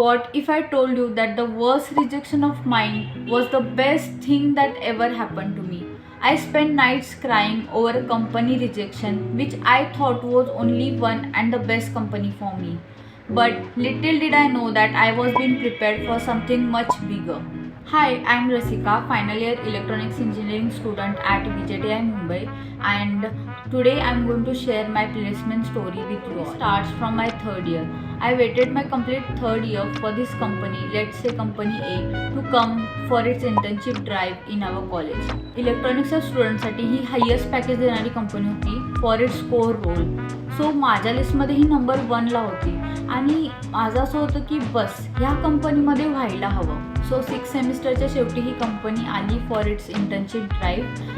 What if I told you that the worst rejection of mine was the best thing that ever happened to me? I spent nights crying over a company rejection which I thought was only one and the best company for me. But little did I know that I was being prepared for something much bigger. Hi, I'm Rasika, final year electronics engineering student at VJTI Mumbai, and today I'm going to share my placement story with you. It starts from my third year. I waited my complete third year for this company, let's say company A, to come for its internship drive in our college. इलेक्ट्रॉनिक्सच्या स्टुडंटसाठी ही highest package देणारी company होती for its core role. So माझ्या लिस्टमध्ये ही number 1ला होती आणि माझं असं होतं की बस ह्या कंपनीमध्ये व्हायला हवं. सो 6 सेमिस्टरच्या शेवटी ही कंपनी आली फॉर इट्स इंटर्नशिप ड्राईव्ह.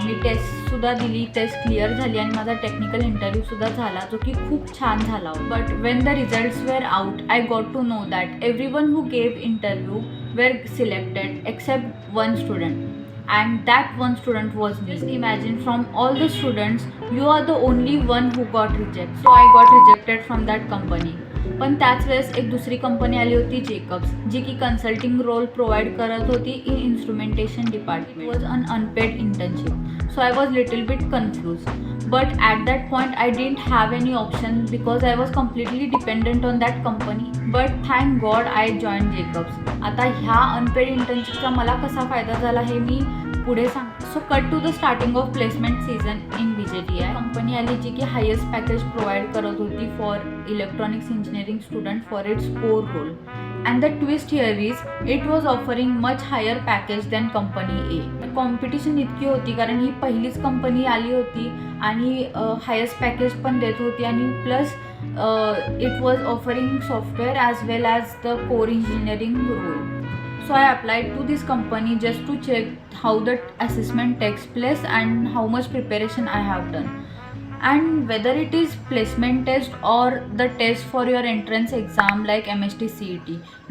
मी टेस्टसुद्धा दिली, टेस्ट क्लिअर झाली आणि माझा टेक्निकल इंटरव्ह्यूसुद्धा झाला जो की खूप छान झाला. But when the results were out I got to know that everyone who gave interview were selected except one student. And that one student was me. Just imagine, from all the students, you are the only one who got rejected. So I got rejected from that company. पण त्याच वेळेस एक दुसरी company आली होती Jacob's, जी की consulting role provide करत होती in instrumentation department. Was un unpaid internship. So I was little bit confuse. But at that point I didn't have any option because I was completely dependent on that company. But thank God I joined Jacobs. आता ह्या unpaid इंटर्नशिपचा मला कसा फायदा झाला हे मी पुढे सांगते. So cut to the starting of placement season in VJTI. Company आली जी की हायेस्ट पॅकेज प्रोव्हाइड करत होती for electronics engineering student for its core role. And the twist here is it was offering much higher package than company A. Competition इतकी होती कारण ही पहिलीच company आली होती आणि हायेस्ट पॅकेज पण देत होती आणि plus it was offering software as well as the core engineering role. So I applied to this company just to check how the assessment takes place and how much preparation I have done. And whether it is placement test or the test for your entrance exam like MST CET,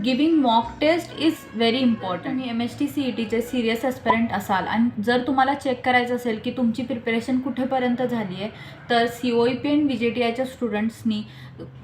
giving mock test is very important. MST CETचे serious aspirant असाल आणि जर तुम्हाला check करायचं असेल की तुमची preparation कुठेपर्यंत झाली आहे, तर COEP आणि VJTIच्या स्टुडंट्सनी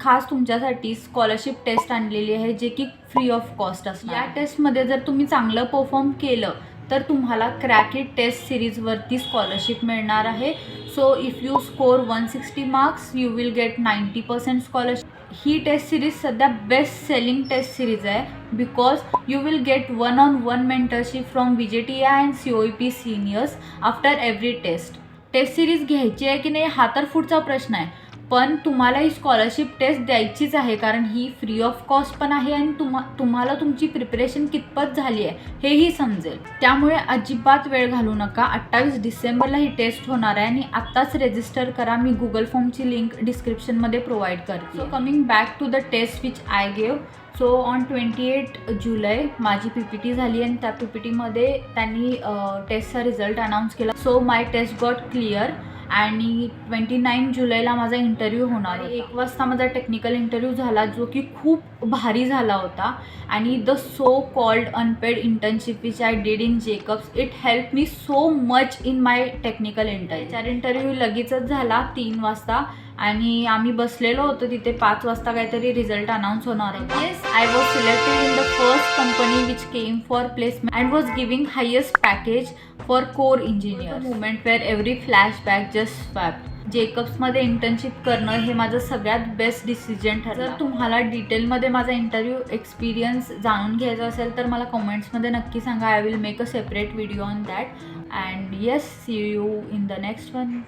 खास तुमच्यासाठी स्कॉलरशिप टेस्ट आणलेली आहे जे की फ्री ऑफ कॉस्ट असणार. या टेस्टमध्ये जर तुम्ही चांगलं परफॉर्म केलं तर तुम्हाला क्रॅक इट टेस्ट सिरीजवरती स्कॉलरशिप मिळणार आहे. So if you score 160 marks you will get 90% scholarship. ही टेस्ट सिरीज सध्या बेस्ट सेलिंग टेस्ट सिरीज आहे because you will get 1-on-1 mentorship from VJTI and COEP seniors after every test. Test series घ्यायची आहे की नाही हा तर पुढचा प्रश्न आहे, पण तुम्हाला ही स्कॉलरशिप टेस्ट द्यायचीच आहे कारण ही फ्री ऑफ कॉस्ट पण आहे आणि तुम्हाला तुमची प्रिपरेशन कितपत झाली आहे हेही समजेल. त्यामुळे अजिबात वेळ घालू नका. 28 डिसेंबरला ही टेस्ट होणार आहे आणि आत्ताच रजिस्टर करा. मी गुगल फॉर्मची लिंक डिस्क्रिप्शनमध्ये प्रोव्हाइड करते. So coming back to the test which I gave. So on 28 जुलै माझी PPT झाली आणि त्या PPTमध्ये त्यांनी टेस्टचा रिझल्ट अनाऊन्स केला. So my test got clear आणि 29 जुलैला माझा इंटरव्ह्यू होणार आहे. 1 वाजता माझा टेक्निकल इंटरव्ह्यू झाला जो की खूप भारी झाला होता. आणि the so called unpaid internship which I did in Jacobs it help me so much in my technical interview लगेचच झाला 3 वाजता आणि आम्ही बसलेलो होतो तिथे. 5 वाजता काहीतरी रिझल्ट अनाऊन्स होणार आहे. Yes, I was selected in the first company which came for placement and was giving highest package for core engineer. Moment where every flashback just swapped. जेकब्समध्ये इंटर्नशिप करणं हे माझं सगळ्यात बेस्ट डिसिजन ठरलं. जर तुम्हाला डिटेलमध्ये माझा इंटरव्ह्यू एक्सपिरियन्स जाणून घ्यायचा असेल तर मला कमेंट्समध्ये नक्की सांगा. I will make a separate video on that. And yes, see you in the next one.